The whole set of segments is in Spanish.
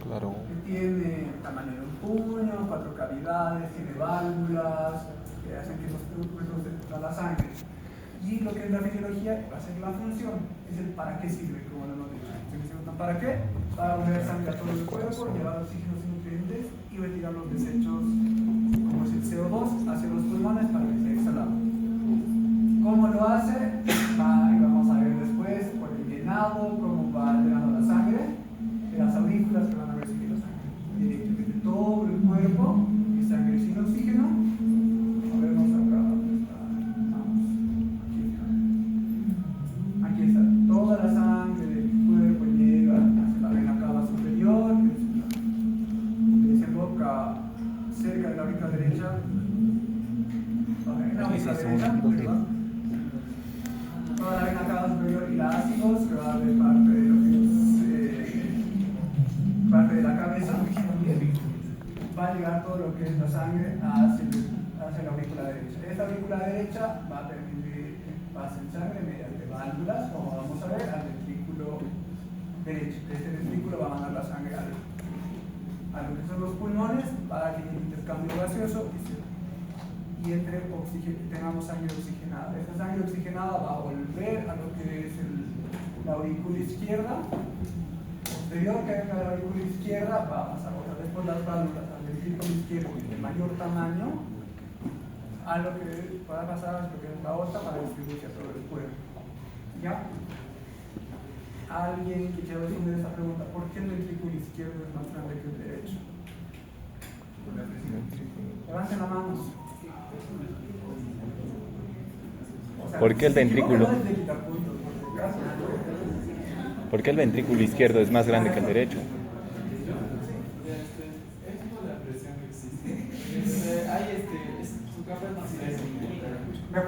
Claro. Que tiene el tamaño de un puño, 4 cavidades, tiene válvulas que hacen que los fluidos de la sangre. Y lo que es la fisiología va a ser la función, es el para qué sirve, como lo hemos dicho. ¿Para qué? Para mover sangre a todo el cuerpo, llevar oxígenos y nutrientes y retirar los desechos, como es el CO2, hacia los pulmones para que sea exhalado. ¿Cómo lo hace? Vamos a ver después por el llenado, cómo va llenando la sangre, de las aurículas que van a recibir la sangre directamente de todo el cuerpo, y sangre sin oxígeno. A ver, vamos acá, ¿dónde está? Vamos, aquí está, toda la sangre del cuerpo llega hacia la vena cava superior, que desemboca cerca de la aurícula derecha. Toda la vena cava superior y la ácidos, que va de parte de lo que es parte de la cabeza, va a llegar todo lo que es la sangre hacia la aurícula derecha. Esta aurícula derecha va a permitir que pase sangre mediante válvulas, como vamos a ver, al ventrículo derecho. Este ventrículo va a mandar la sangre a lo que son los pulmones para que haya un intercambio gaseoso y tengamos sangre oxigenada. Esta sangre oxigenada va a volver a lo que es la aurícula izquierda. Posterior que venga la aurícula izquierda, va a pasar otra vez por las válvulas al ventrículo izquierdo de mayor tamaño, a lo que va a pasar a lo que es la aorta para distribuirse a todo el cuerpo. ¿Ya? ¿Alguien que quiera responder esta pregunta? ¿Por qué el ventrículo izquierdo es más grande que el derecho? Levanten la mano. O sea, ¿Por qué el ventrículo? ¿Por qué el ventrículo izquierdo es más grande que el derecho?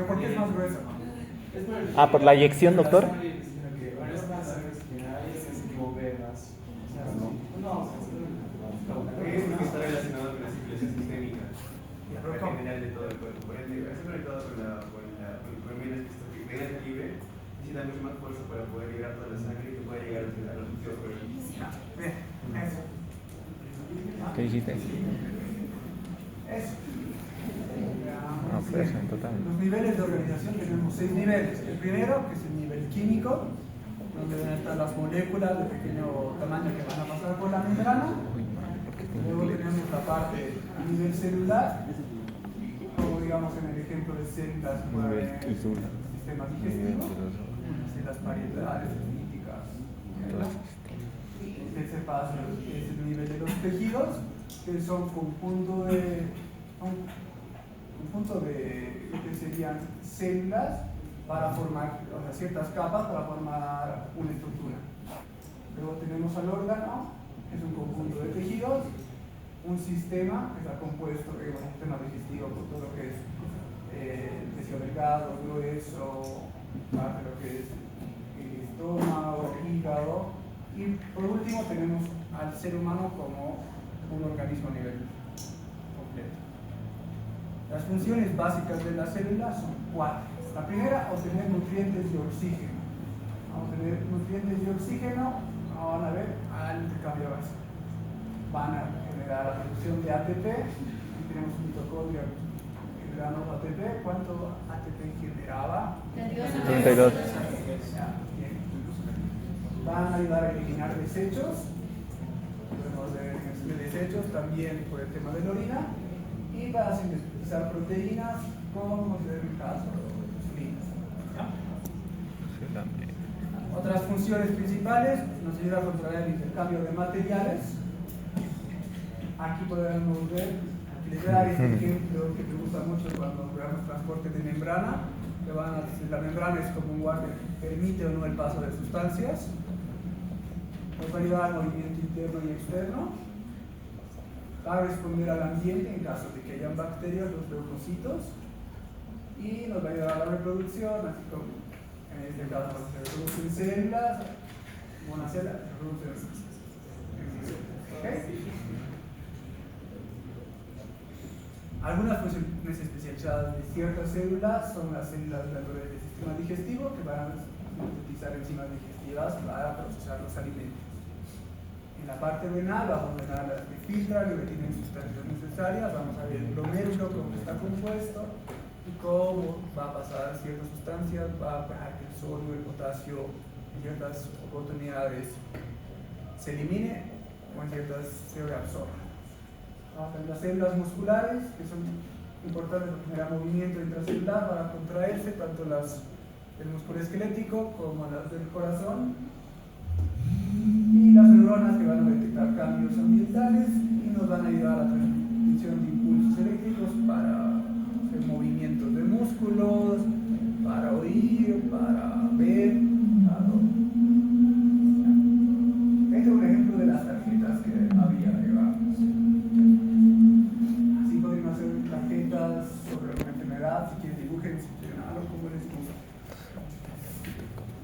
¿Por qué es más gruesa? Ah, ¿por la eyección, doctor? Está relacionado con la circulación sistémica en general de todo el cuerpo. Por ende, está conectado con venas libre, necesita mucho más fuerza para poder liberar toda la sangre y que pueda llegar a los músculos. Eso. ¿Qué dijiste? Eso. Pues en total. Los niveles de organización tenemos 6 niveles. El primero, que es el nivel químico, donde van a estar las moléculas de pequeño tamaño que van a pasar por la membrana. Luego tenemos la parte a nivel celular, como digamos en el ejemplo de células del sistema digestivo, células parietales, líticas. Este paso es el nivel de los tejidos, que son conjunto de lo que serían células para formar, o sea, ciertas capas para formar una estructura. Luego tenemos al órgano, que es un conjunto de tejidos, un sistema que está compuesto de un sistema digestivo por todo lo que es tejido delgado, grueso, parte de lo que es el estómago, el hígado, y por último tenemos al ser humano como un organismo a nivel completo. Las funciones básicas de la célula son 4. La primera, obtener nutrientes y oxígeno. Vamos a tener nutrientes y oxígeno, van a ver al intercambio base. Van a generar la producción de ATP. Aquí tenemos un mitocondrio generando ATP. ¿Cuánto ATP generaba? 32. Van a ayudar a eliminar desechos. Podemos ver en el desechos también por el tema de la orina. Y para sintetizar proteínas, como en el caso de insulinas. Otras funciones principales nos ayuda a controlar el intercambio de materiales. Aquí podemos ver, les voy a dar este ejemplo que me gusta mucho cuando veamos transporte de membrana. La membrana es como un guardia que permite o no el paso de sustancias. Nos va a ayudar al movimiento interno y externo. Va a responder al ambiente en caso de que hayan bacterias, los leucocitos. Y nos va a ayudar a la reproducción, así como en este caso se reproducen células, una célula se reproduce ¿okay? Algunas funciones especializadas de ciertas células son las células glandulares del sistema digestivo que van a sintetizar enzimas digestivas para procesar los alimentos. En la parte renal vamos a ver a las que filtran y que tienen sustancias necesarias, vamos a ver el glomérulo, cómo está compuesto y cómo va a pasar ciertas sustancias, va a dejar que el sodio, el potasio en ciertas oportunidades se elimine o en ciertas se reabsorba. Vamos a ver las células musculares, que son importantes para generar movimiento intracelular para contraerse, tanto las del músculo esquelético como las del corazón, y las neuronas que van a detectar cambios ambientales y nos van a ayudar a la transmisión de impulsos eléctricos para hacer movimientos de músculos, para oír, para ver, todo. Este es un ejemplo de las tarjetas que había, digamos. Así podríamos hacer tarjetas sobre una enfermedad, si quieren dibujen, si quieren algo como les gusta.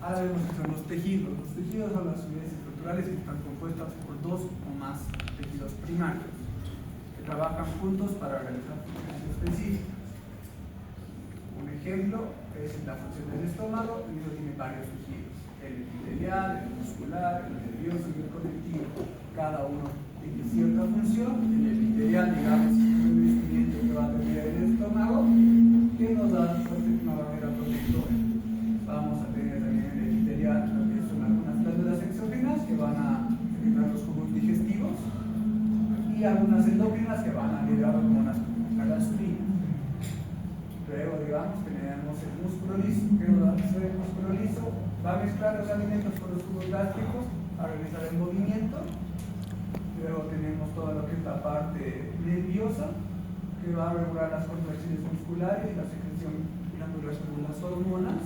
Ahora vemos que son los tejidos. Los tejidos son las unidades estructurales que están compuestas por dos o más tejidos primarios que trabajan juntos para realizar funciones específicas. Un ejemplo es la función del estómago, y eso tiene varios tejidos: el epitelial, el muscular, el nervioso y el conectivo. Cada uno tiene cierta función. El epitelial, digamos, es un revestimiento que va a tener el estómago que nos da una barrera protectora. Vamos a tener también el epitelial, lo que son algunas glándulas exógenas que van a secretar los jugos digestivos y algunas endócrinas que van a liberar hormonas como la gasolina. Luego, digamos, tenemos el músculo liso, que nos va a hacer el músculo liso, va a mezclar los alimentos con los jugos gástricos para realizar el movimiento. Luego tenemos toda lo que es la parte nerviosa, que va a regular las contracciones musculares, la secreción glandular según las hormonas.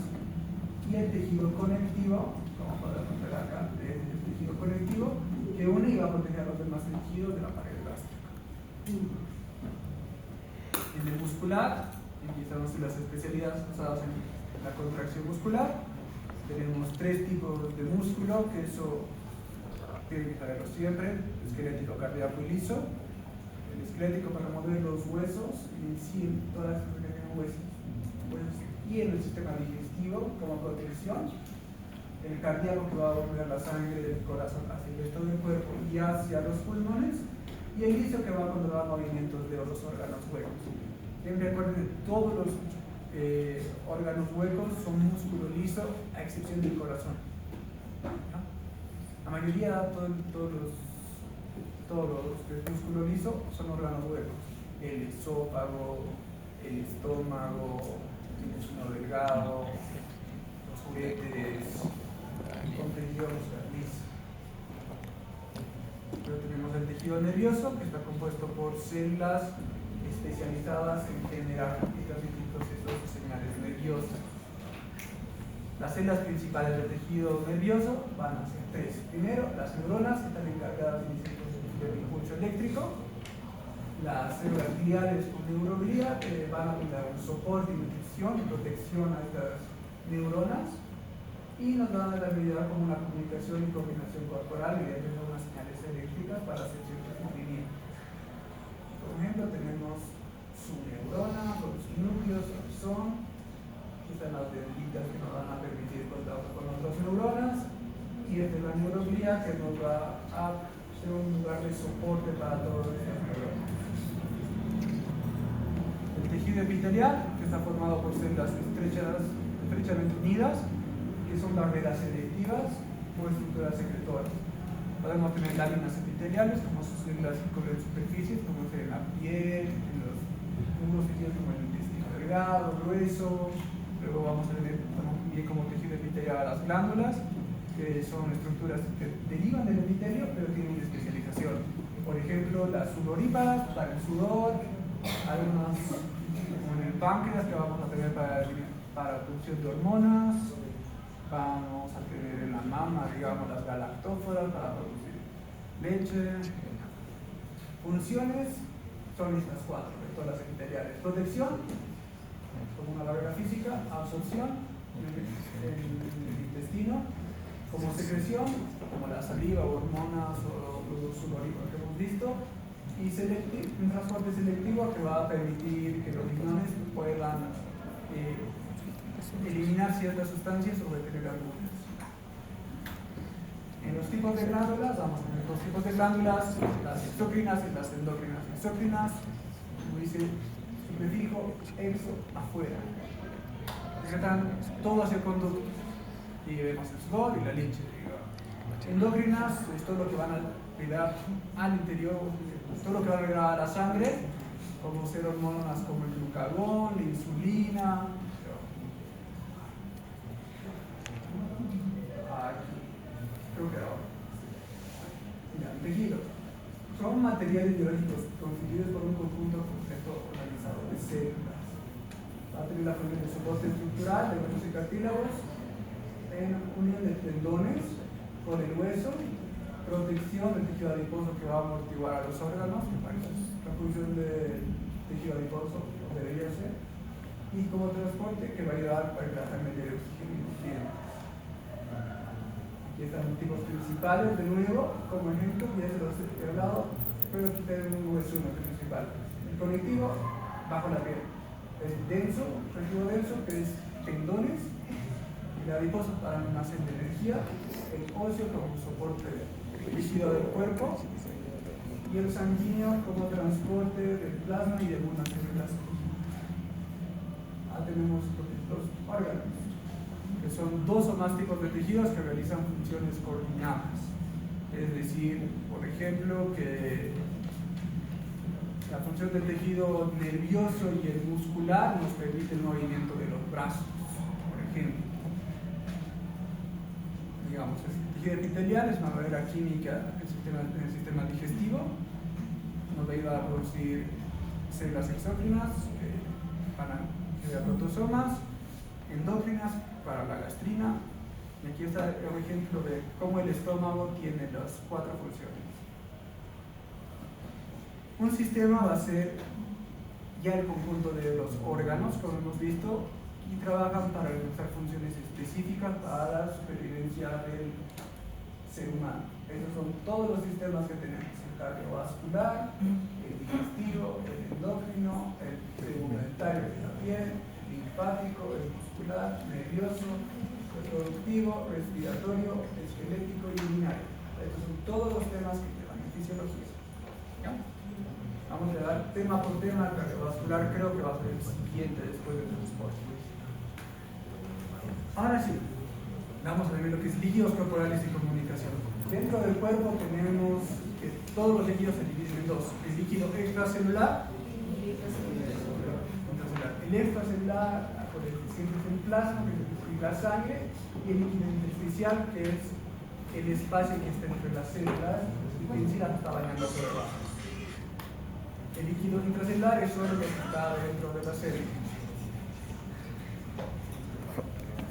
Y el tejido conectivo, como podemos ver acá, es el tejido conectivo que une y va a proteger a los demás tejidos de la pared gástrica. En el muscular, empezamos las especialidades basadas en la contracción muscular. Tenemos tres tipos de músculo, que eso tienen que saberlo siempre: esquelético, cardíaco y liso. El esquelético para mover los huesos, y en sí todas las que tienen huesos, y en el sistema digestivo como protección. El cardíaco, que va a mover la sangre del corazón hacia el resto del cuerpo y hacia los pulmones. Y el liso, que va a controlar movimientos de los órganos huecos. Siempre recuerden que todos los órganos huecos son músculo liso, a excepción del corazón, ¿no? La mayoría, todos los músculo liso son órganos huecos: el esófago, el estómago, el intestino delgado, los juguetes, con tejido liso. Luego tenemos el tejido nervioso, que está compuesto por células especializadas en generar y transmitir procesos y señales nerviosas. Las células principales del tejido nervioso van a ser tres. Primero, las neuronas, que están encargadas del impulso eléctrico. Las células gliales con neuroglía, que van a brindar un soporte y nutrición y protección a estas neuronas, y nos van a ayudar como una comunicación y coordinación corporal y de unas señales eléctricas para hacer ciertos movimientos. Por ejemplo, tenemos su neurona, los núcleos son, están las dendritas que nos van a permitir contacto con otras neuronas, y es de la neuroglía, que nos va a ser un lugar de soporte para todas estas neuronas. El tejido epitelial, que está formado por células estrechamente unidas, que son barreras selectivas o estructuras secretoras. Podemos tener láminas epiteliales, como sus células que cubren superficies, como en la piel, en los algunos tejidos como el intestino delgado, grueso. Luego vamos a ver también como tejido epitelial a las glándulas, que son estructuras que derivan del epitelio, pero tienen una especialización. Por ejemplo, las sudoríparas para el sudor, algunas como en el páncreas, que vamos a tener para la producción de hormonas. Vamos a tener en la mama, digamos, las galactóforas para producir leche. Funciones son estas cuatro, todas las epiteliales: protección, como una barrera física; absorción en el intestino; como secreción, como la saliva, hormonas o los sudoríparos que hemos visto; y un transporte selectivo que va a permitir que los riñones puedan eliminar ciertas sustancias o detener algunas. En los tipos de glándulas, vamos a tener dos tipos de glándulas, las exócrinas y las endócrinas. Exócrinas, como dice su prefijo, exo, afuera. Secretan todo hacia el conducto. Y vemos el sudor y la leche. Endócrinas es todo lo que van a liberar al interior, todo lo que va a liberar a la sangre, como ser hormonas como el glucagón, la insulina. Creo que ahora. Mira, tejidos. Son materiales biológicos constituidos por un conjunto completo organizado de células. Va a tener la función de soporte estructural de huesos y cartílagos, en unión de tendones con el hueso, protección del tejido adiposo que va a amortiguar a los órganos, que la función del tejido adiposo debería ser, y como transporte que va a ayudar para que la sangre llegue oxígeno y nutrientes. Aquí están los tipos principales, de nuevo, como ejemplo, ya se los he hablado, pero aquí tenemos uno principal. El conectivo, bajo la piel. El denso, tejido denso, que es tendones, y el adiposo para almacén de energía, el óseo como soporte rígido del cuerpo, y el sanguíneo como transporte del plasma y de algunas células. Tenemos los órganos, que son dos o más tipos de tejidos que realizan funciones coordinadas. Es decir, por ejemplo, que la función del tejido nervioso y el muscular nos permite el movimiento de los brazos, por ejemplo. Digamos, el tejido epitelial es una barrera química en el sistema digestivo, nos va a ayudar a producir células exócrinas que van a generar protozomas, endócrinas para la gastrina, y aquí está un ejemplo de cómo el estómago tiene las 4 funciones. Un sistema va a ser ya el conjunto de los órganos, como hemos visto, y trabajan para realizar funciones específicas para la supervivencia del ser humano. Esos son todos los sistemas que tenemos: el cardiovascular, el digestivo, el endocrino, el tegumentario de la piel, el linfático, el muscular, nervioso, reproductivo, respiratorio, esquelético y urinario. Estos son todos los temas que llevan en fisiología. ¿Ya? Vamos a dar tema por tema. El cardiovascular creo que va a ser el siguiente después del transporte. Ahora sí, vamos a ver lo que es líquidos corporales y comunicación. Dentro del cuerpo tenemos que todos los líquidos se dividen en dos: el líquido extracelular. El extracelular siempre es el plasma, que es la sangre, y el líquido intersticial, que es el espacio que está entre las células y que en sí la está bañando por debajo. El líquido intracelular es solo lo que está dentro de la célula.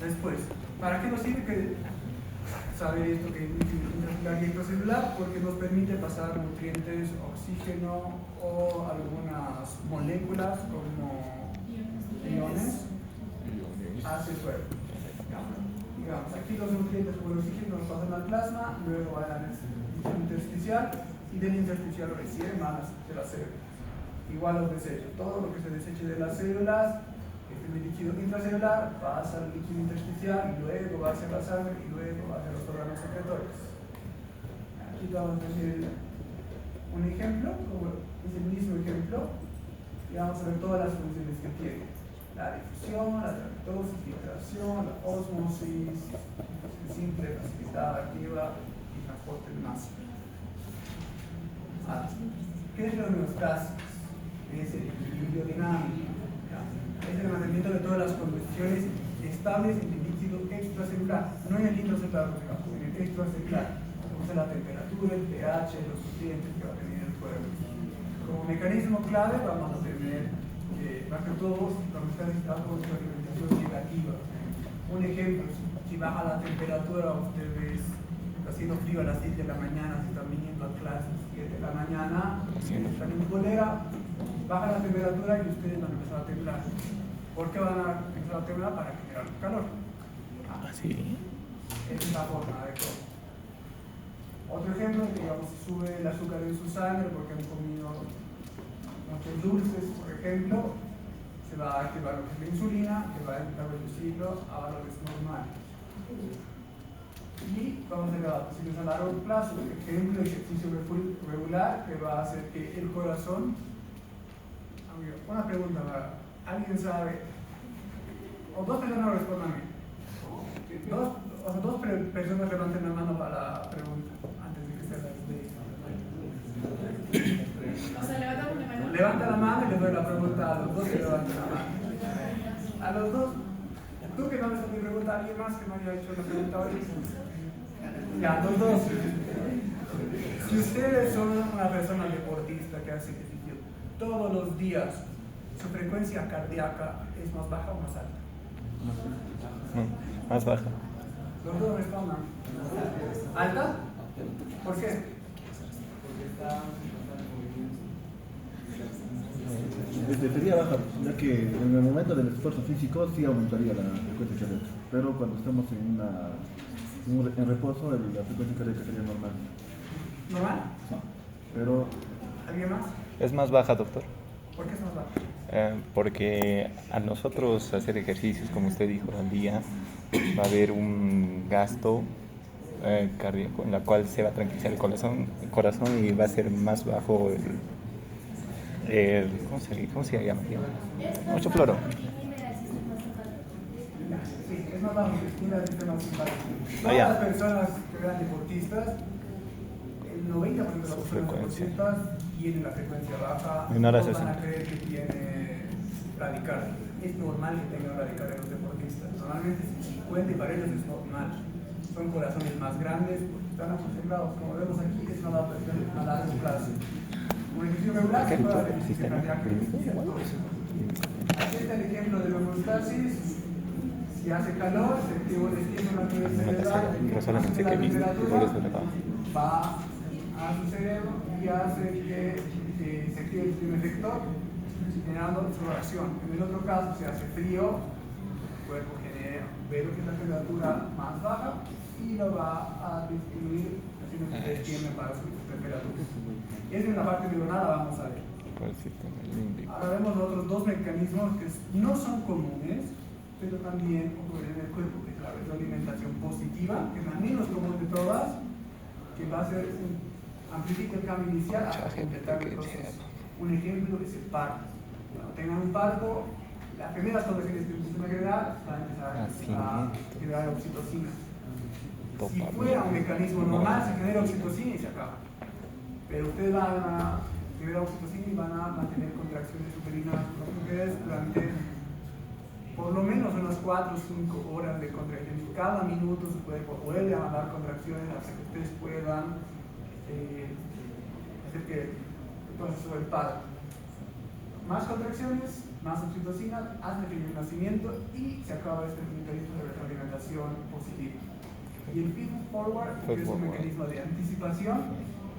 Después, ¿para qué nos sirve saber esto que es intracelular y extracelular? Porque nos permite pasar nutrientes, oxígeno o algunas moléculas como iones hacia el cuerpo. Digamos, aquí los nutrientes como el oxígeno nos pasan al plasma, luego van al líquido intersticial, y del intersticial recién más de las células. Igual los desechos, todo lo que se deseche de las células, el líquido intracelular pasa al líquido intersticial y luego va hacia la sangre y luego va hacia los órganos secretorios. Aquí vamos a decir un ejemplo, como es el mismo ejemplo, y vamos a ver todas las funciones que tiene: la difusión, la tractosis, filtración, la ósmosis, simple, facilitada, activa y transporte de masa. ¿Qué es la homeostasis? Es el equilibrio dinámico. Es el mantenimiento de todas las condiciones estables en el líquido extracelular, no en el intracelular, en el extracelular. Como la temperatura, el pH, los nutrientes que va a tener el cuerpo. Como mecanismo clave vamos a tener, más que todo, vamos a estar con su alimentación negativa. Un ejemplo: si baja la temperatura, ustedes haciendo frío a las 7 de la mañana, si están viniendo a clases 7 de la mañana, están en cólera, baja la temperatura y ustedes van a empezar a temblar. ¿Por qué van a empezar a temblar? Para generar calor. Sí. Esa es la forma de todo. Otro ejemplo, digamos, si sube el azúcar en su sangre porque han comido muchos dulces, por ejemplo, se va a activar lo que es la insulina, que va a reducirlo a valores normales. Y vamos a ver a posiciones a largo plazo, por ejemplo, ejercicio regular que va a hacer que el corazón. Amigo, una pregunta, ¿alguien sabe? O dos personas respondan a mí. Dos personas levanten la mano para la pregunta antes de que se las dé. O sea, levanta una mano. Levanta la mano y le doy la pregunta a los dos que levanten la mano. A los dos. ¿Tú que no me estás pregunta a alguien más que no haya hecho la pregunta hoy? Ya, los dos. Si ustedes son una persona deportista que hace ejercicio todos los días, ¿su frecuencia cardíaca es más baja o más alta? Más baja. Los dos respondan. ¿Alta? ¿Por qué? Sería baja, ya que en el momento del esfuerzo físico sí aumentaría la frecuencia cardíaca, pero cuando estamos en reposo la frecuencia cardíaca sería normal. ¿Normal? Sí. Pero ¿Alguien más? Es más baja, doctor. ¿Por qué es más baja? Porque a nosotros hacer ejercicios, como usted dijo, al día, va a haber un gasto cardíaco en la cual se va a tranquilizar el corazón y va a ser más bajo ¿cómo se llama? Mucho floro. Sí, es más bajo, estima el sistema simpático. Ah, Todas ya. las personas que eran deportistas, el 90% de las personas frecuencia. deportistas tienen la frecuencia baja. Menor a No van 60. a creer que tiene radicardia. Es normal que tengan radicardia los deportistas. Normalmente es 50 y para ellos es normal. Son corazones más grandes porque están acostumbrados. Como vemos aquí, es una adaptación a largo plazo. Un ejercicio regular se puede hacer ejercicio cardíaco. Aquí está el ejemplo de la homeostasis. Si hace calor, se activa el estímulo a nivel cerebral, Pero solamente sube la que vi, temperatura, por eso le va. va a su cerebro y hace que se active el sistema efector, generando su reacción. En el otro caso, se hace frío, el cuerpo genera, ve lo que es la temperatura más baja y lo va a disminuir, haciendo que se destiemble para su temperatura. Esa es la parte neuronal, vamos a ver. Por el sistema límbico. Ahora vemos otros dos mecanismos que no son comunes, pero también ocurren en el cuerpo, que es la retroalimentación positiva, que es la menos común de todas, que va a ser amplifica el cambio inicial hasta completar el proceso. Un ejemplo es el parto. Cuando tengan un parto, las primeras contracciones que empiezan a generar van a empezar a generar oxitocina. Si fuera un mecanismo normal, se genera oxitocina y se acaba. Pero ustedes van a generar oxitocina y van a mantener contracciones uterinas las mujeres durante por lo menos unas 4 o 5 horas de contracciones. Cada minuto su cuerpo vuelve a mandar contracciones hasta que ustedes puedan hacer que el proceso del parto. Más contracciones, más oxitocina, hasta que llegue el nacimiento y se acaba este mecanismo de retroalimentación positiva. Y el feed forward, que es un mecanismo de anticipación,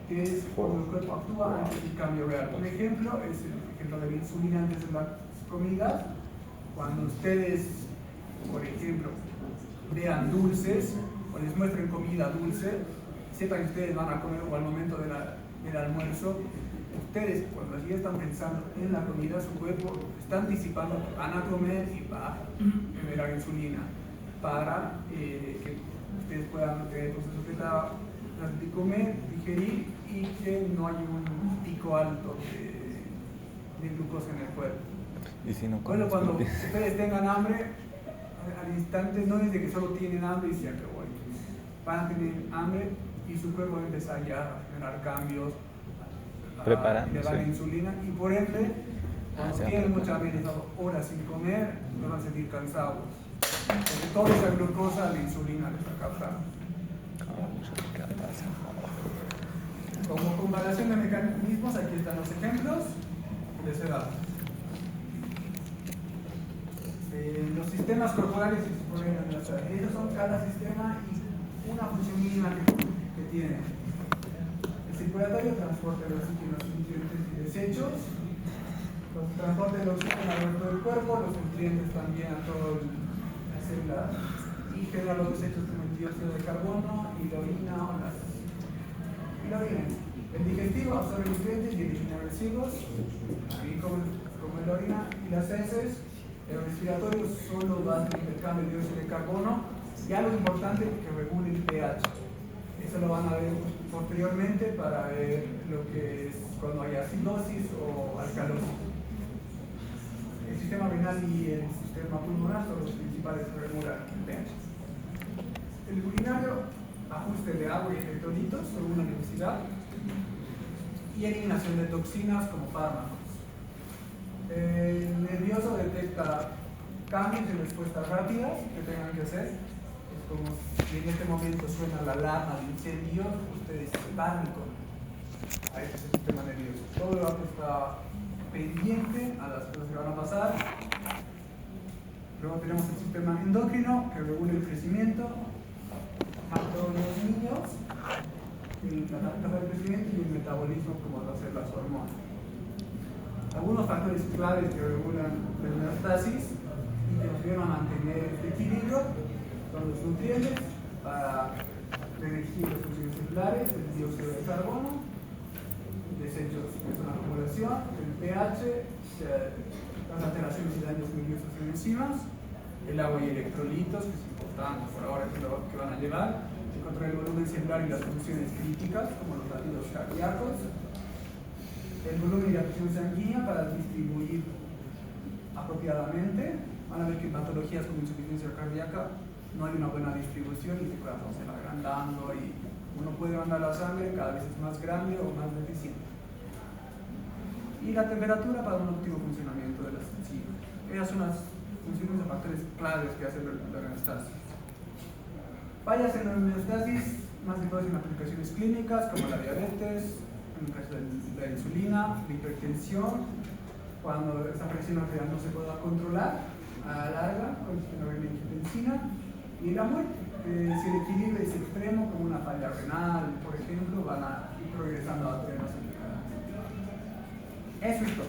que es cuando el cuerpo actúa antes del cambio real. Un ejemplo es el ejemplo de la insulina antes de las comidas. Cuando ustedes, por ejemplo, vean dulces o les muestren comida dulce, sepan que ustedes van a comer o al momento del almuerzo, ustedes cuando ya están pensando en la comida, su cuerpo está anticipando que van a comer y va a generar insulina para que ustedes puedan tener el proceso de comer, digerir y que no haya un pico alto de glucosa en el cuerpo. Y si no, Bueno, cuando ustedes tengan hambre, al instante no es de que solo tienen hambre y se acabó. Van a tener hambre y su cuerpo va a empezar ya a generar cambios, preparándose. le dan la insulina y por ende, cuando tienen mucha hambre y han estado horas sin comer, no van a sentir cansados. Porque toda esa glucosa la insulina le está causando. Como comparación de mecanismos, aquí están los ejemplos que les he dado. Los sistemas corporales se suponen en la sala. Ellos son cada sistema y una función mínima que tienen. El circulatorio transporta el oxígeno, los nutrientes y desechos. Los transporta el oxígeno al resto del cuerpo, los nutrientes también a todas las células y genera los desechos como el dióxido de carbono y la orina o la orina. El digestivo absorbe nutrientes y elimina residuos, así como la orina y las heces. El respiratorio solo va a hacer intercambio de dióxido de carbono Y algo importante que regule el pH. Eso lo van a ver posteriormente para ver lo que es cuando hay acidosis o alcalosis. El sistema renal y el sistema pulmonar son los principales que regulan el pH. El urinario, ajuste de agua y electrolitos según la necesidad, y eliminación de toxinas como fármacos. El nervioso detecta cambios en respuestas rápidas que tengan que hacer. Es como si en este momento suena la alarma de incendio, ustedes se pánico a ese sistema nervioso. Todo lo que está pendiente a las cosas que van a pasar. Luego tenemos el sistema endocrino que regula el crecimiento, más todos los niños, la tasa de crecimiento y el metabolismo como va a ser las hormonas. Algunos factores claves que regulan la homeostasis y que nos ayudan a mantener este equilibrio son los nutrientes para dirigir las funciones celulares, el dióxido de carbono, desechos que son la acumulación, el pH, las alteraciones y daños nerviosos en enzimas, el agua y electrolitos, que es importante por ahora que van a llevar, el control del volumen celular y las funciones críticas, como los latidos cardíacos, el volumen y la presión sanguínea para distribuir apropiadamente. Van a ver que en patologías como insuficiencia cardíaca no hay una buena distribución y se puede hacer agrandando y uno puede mandar la sangre cada vez es más grande o más deficiente. Y la temperatura para un óptimo funcionamiento de las enzimas. Esas son las funciones o factores claves que hacen la homeostasis. Fallas en la homeostasis, más que todo en aplicaciones clínicas como la diabetes, en el caso de la insulina, la hipertensión, cuando esta presión arterial no se pueda controlar a la larga con la angiotensina, y la muerte. Si el equilibrio es extremo, como una falla renal, por ejemplo, van a ir progresando a tener las enfermedades. Eso es todo.